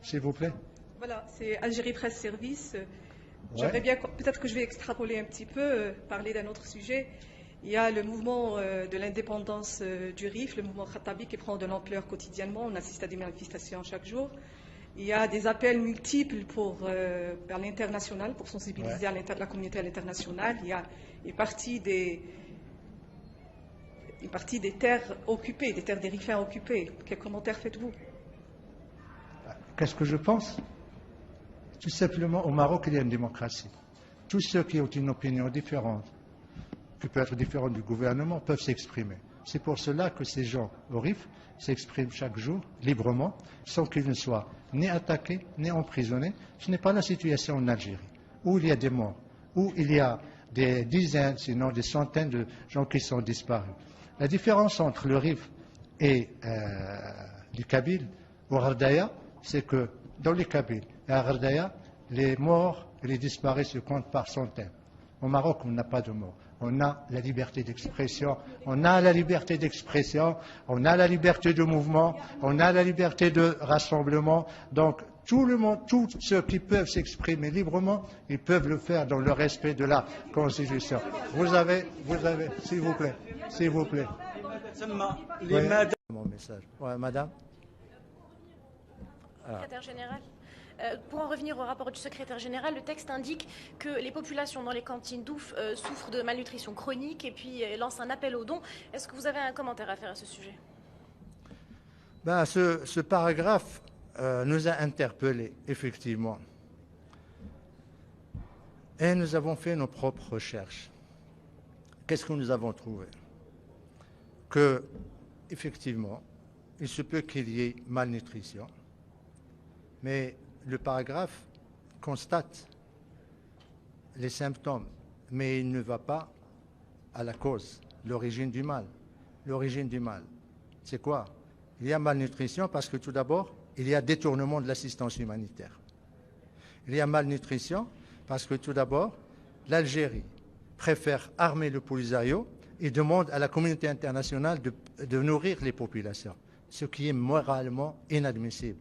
s'il vous plaît. Voilà, c'est Algérie Presse Service. Ouais. J'aimerais bien, peut-être que je vais extrapoler un petit peu, parler d'un autre sujet. Il y a le mouvement de l'indépendance du RIF, le mouvement Khattabi, qui prend de l'ampleur quotidiennement. On assiste à des manifestations chaque jour. Il y a des appels multiples vers l'international, pour sensibiliser la communauté à l'international. Il y a une partie des terres occupées, des terres des Rifains occupées. Quels commentaires faites-vous? Qu'est-ce que je pense? Tout simplement, au Maroc, il y a une démocratie. Tous ceux qui ont une opinion différente, qui peut être différente du gouvernement, peuvent s'exprimer. C'est pour cela que ces gens au RIF s'expriment chaque jour, librement, sans qu'ils ne soient ni attaqués, ni emprisonnés. Ce n'est pas la situation en Algérie, où il y a des morts, où il y a des dizaines, sinon des centaines de gens qui sont disparus. La différence entre le RIF et les Kabyles, ou Ardaya, c'est que dans les Kabyles et à Ardaya, les morts et les disparus se comptent par centaines. Au Maroc, on n'a pas de morts. On a la liberté d'expression, on a la liberté d'expression, on a la liberté de mouvement, on a la liberté de rassemblement. Donc, tout le monde, tous ceux qui peuvent s'exprimer librement, ils peuvent le faire dans le respect de la Constitution. Vous avez, s'il vous plaît. Oui, mon message. Ouais, madame. Secrétaire général. Pour en revenir au rapport du secrétaire général, le texte indique que les populations dans les cantines d'Ouf souffrent de malnutrition chronique et puis lance un appel aux dons. Est-ce que vous avez un commentaire à faire à ce sujet? Ce paragraphe nous a interpellés, effectivement. Et nous avons fait nos propres recherches. Qu'est-ce que nous avons trouvé? Que, effectivement, il se peut qu'il y ait malnutrition, mais le paragraphe constate les symptômes, mais il ne va pas à la cause, l'origine du mal. L'origine du mal, c'est quoi? Il y a malnutrition parce que tout d'abord, il y a détournement de l'assistance humanitaire. Il y a malnutrition parce que tout d'abord, l'Algérie préfère armer le Polisario et demande à la communauté internationale de nourrir les populations, ce qui est moralement inadmissible.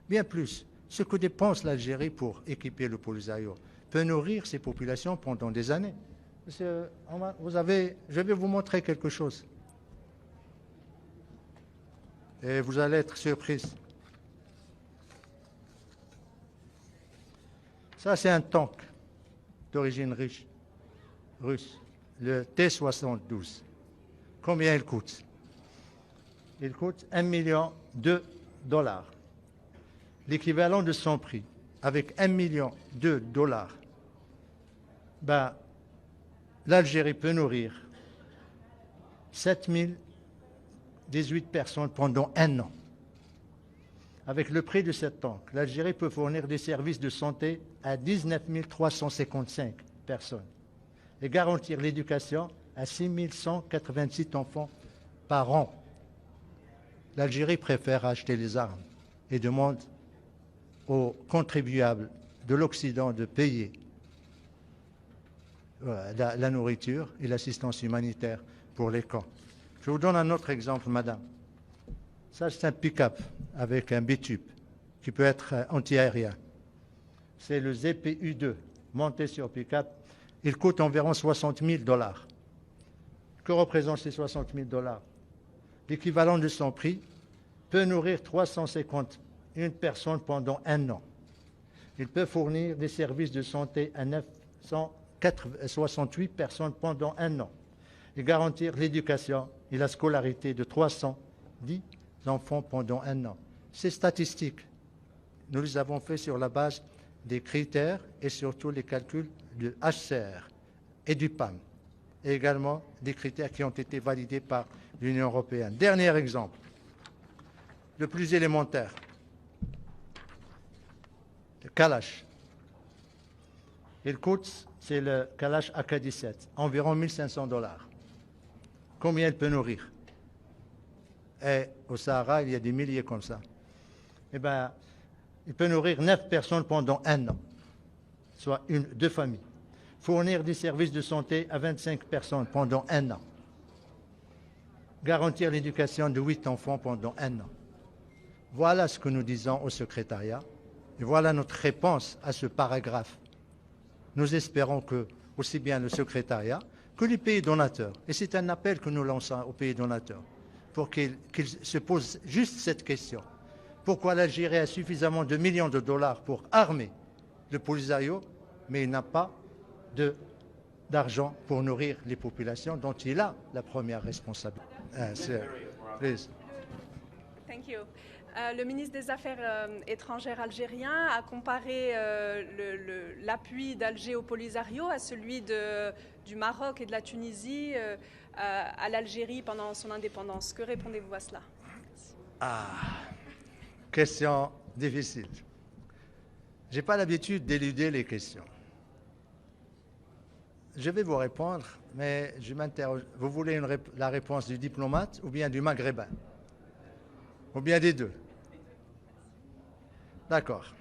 Bien plus, ce que dépense l'Algérie pour équiper le Polisario peut nourrir ces populations pendant des années. Monsieur Omar, je vais vous montrer quelque chose. Et vous allez être surprise. Ça, c'est un tank d'origine russe, le T-72. Combien il coûte? Il coûte $1 million. L'équivalent de son prix, avec $1 million, l'Algérie peut nourrir 7018 personnes pendant un an. Avec le prix de cette tank, l'Algérie peut fournir des services de santé à 19 355 personnes et garantir l'éducation à 6 186 enfants par an. L'Algérie préfère acheter les armes et demande aux contribuables de l'Occident de payer la nourriture et l'assistance humanitaire pour les camps. Je vous donne un autre exemple, madame. Ça, c'est un pick-up avec un bitube qui peut être anti-aérien. C'est le ZPU-2, monté sur pick-up. Il coûte environ $60 000. Que représentent ces $60 000? L'équivalent de son prix peut nourrir 351 personnes pendant un an. Il peut fournir des services de santé à 968 personnes pendant un an et garantir l'éducation et la scolarité de 310 enfants pendant un an. Ces statistiques, nous les avons faites sur la base des critères et surtout les calculs du HCR et du PAM, et également des critères qui ont été validés par l'Union européenne. Dernier exemple, le plus élémentaire, le Kalash. Il coûte, c'est le Kalash AK-17, environ $1 500. Combien il peut nourrir? Et au Sahara, il y a des milliers comme ça. Eh bien, il peut nourrir 9 personnes pendant un an, soit deux familles. Fournir des services de santé à 25 personnes pendant un an. Garantir l'éducation de 8 enfants pendant un an. Voilà ce que nous disons au secrétariat. Et voilà notre réponse à ce paragraphe. Nous espérons que aussi bien le secrétariat que les pays donateurs, et c'est un appel que nous lançons aux pays donateurs, pour qu'ils se posent juste cette question. Pourquoi l'Algérie a suffisamment de millions de dollars pour armer le Polisario, mais il n'a pas d'argent pour nourrir les populations dont il a la première responsabilité. Please. Thank you. Le ministre des Affaires étrangères algérien a comparé l'appui d'Alger au Polisario à celui du Maroc et de la Tunisie à l'Algérie pendant son indépendance. Que répondez-vous à cela? Question difficile. Je n'ai pas l'habitude d'éluder les questions. Je vais vous répondre, mais je m'interroge. Vous voulez la réponse du diplomate ou bien du maghrébin? Ou bien des deux? D'accord.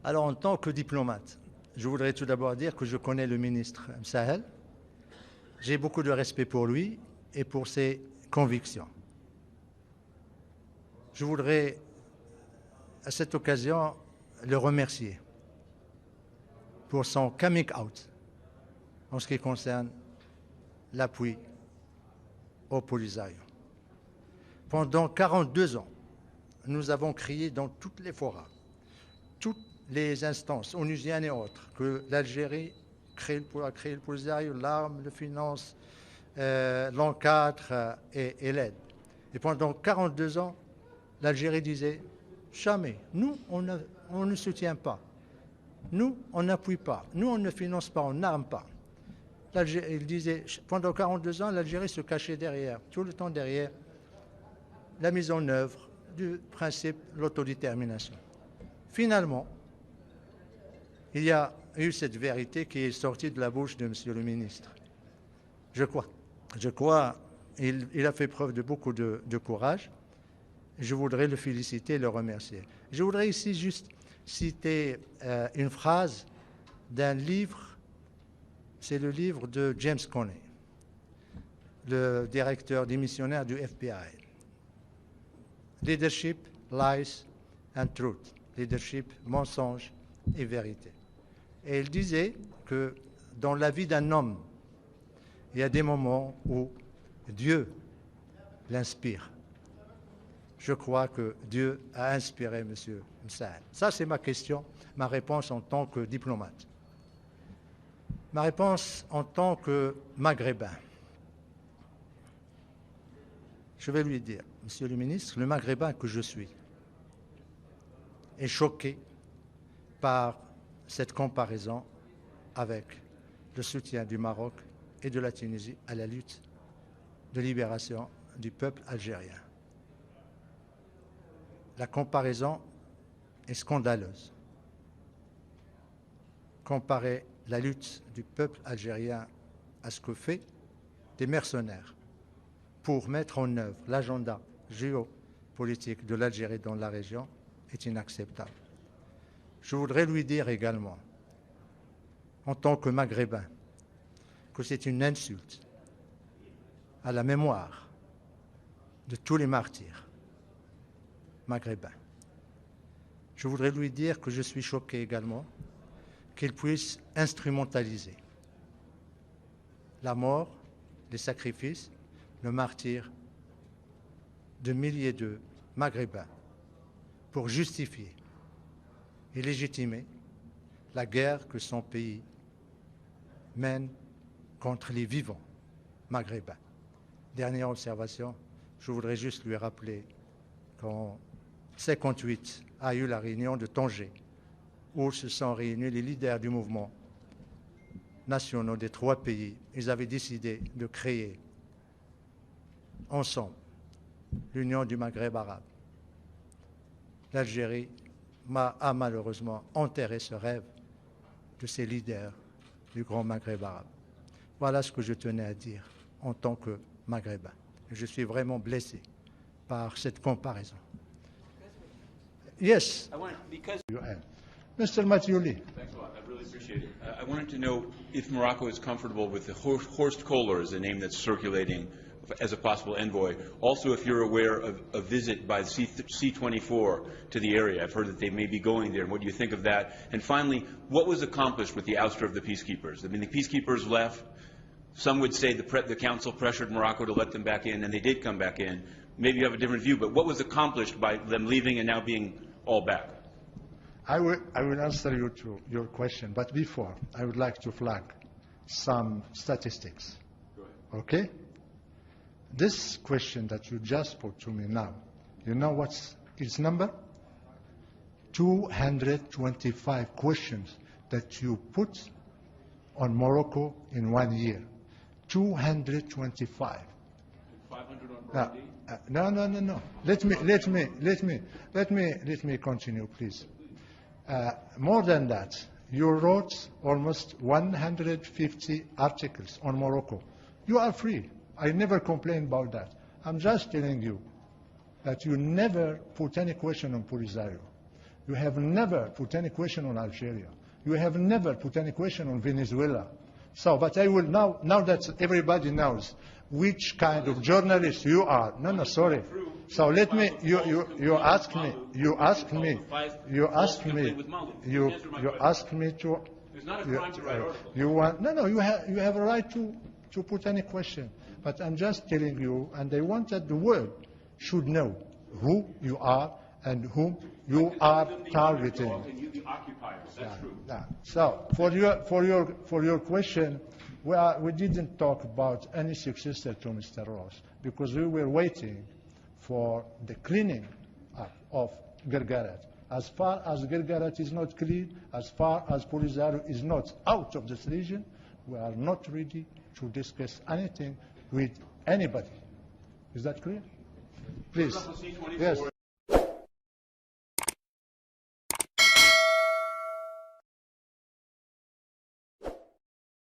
Alors, en tant que diplomate, je voudrais tout d'abord dire que je connais le ministre Sahel. J'ai beaucoup de respect pour lui et pour ses convictions. Je voudrais, à cette occasion, le remercier pour son coming out en ce qui concerne l'appui au Polisario. Pendant 42 ans, nous avons crié dans toutes les toutes les instances onusiennes et autres, que l'Algérie a créé le Polisario, l'arme, le finance, l'encadre et l'aide. Et pendant 42 ans, l'Algérie disait jamais, nous, on ne soutient pas, nous, on n'appuie pas, nous, on ne finance pas, on n'arme pas. Il disait, pendant 42 ans, l'Algérie se cachait tout le temps derrière la mise en œuvre du principe de l'autodétermination. Finalement, il y a eu cette vérité qui est sortie de la bouche de M. le ministre. Je crois, il a fait preuve de beaucoup de courage. Je voudrais le féliciter et le remercier. Je voudrais ici juste citer une phrase d'un livre, c'est le livre de James Comey, le directeur démissionnaire du FBI. Leadership, Lies and Truth. Leadership, mensonge et vérité. Et il disait que dans la vie d'un homme, il y a des moments où Dieu l'inspire. Je crois que Dieu a inspiré M. Sahel. Ça, c'est ma question, ma réponse en tant que diplomate. Ma réponse en tant que maghrébin. Je vais lui dire, Monsieur le ministre, le maghrébin que je suis est choqué par cette comparaison avec le soutien du Maroc et de la Tunisie à la lutte de libération du peuple algérien. La comparaison est scandaleuse. Comparer la lutte du peuple algérien à ce que fait des mercenaires pour mettre en œuvre l'agenda géopolitique de l'Algérie dans la région est inacceptable. Je voudrais lui dire également, en tant que maghrébin, que c'est une insulte à la mémoire de tous les martyrs maghrébins. Je voudrais lui dire que je suis choqué également qu'il puisse instrumentaliser la mort, les sacrifices, le martyre de milliers de Maghrébins pour justifier et légitimer la guerre que son pays mène contre les vivants maghrébins. Dernière observation, je voudrais juste lui rappeler qu'en 1958 a eu la réunion de Tanger, où se sont réunis les leaders du mouvement nationaux des trois pays. Ils avaient décidé de créer ensemble l'Union du Maghreb arabe. L'Algérie a malheureusement enterré ce rêve de ces leaders du grand Maghreb arabe. Voilà ce que je tenais à dire en tant que Maghrébin. Je suis vraiment blessé par cette comparaison. Yes. Mr. Mathioli. Thanks a lot. I really appreciate it. I wanted to know if Morocco is comfortable with the Horst Kohler as a name that's circulating as a possible envoy. Also, if you're aware of a visit by C-24 to the area. I've heard that they may be going there. What do you think of that? And finally, what was accomplished with the ouster of the peacekeepers? I mean, the peacekeepers left. Some would say the Council pressured Morocco to let them back in, and they did come back in. Maybe you have a different view, but what was accomplished by them leaving and now being all back? I will answer you to your question, but before, I would like to flag some statistics. Okay? This question that you just put to me now, you know what's its number? 225 questions that you put on Morocco in 1 year. 225. 500 on Burundi? No. Let me continue, please. More than that, you wrote almost 150 articles on Morocco. You are free. I never complain about that. I'm just telling you that you never put any question on Polisario. You have never put any question on Algeria. You have never put any question on Venezuela. So, but I will now that everybody knows which kind of journalist you are. No, sorry. So let me. You ask me to. It's not a crime to write articles. You want you have a right to put any question. But I'm just telling you, and I want that the world should know who you are and whom you are targeting. And you the occupiers. That's true. So for your question, we didn't talk about any successor to Mr. Ross because we were waiting for the cleaning up of Guerguerat. As far as Guerguerat is not clean, as far as Polisario is not out of this region, we are not ready to discuss anything with anybody. Is that clear? Please. Yes.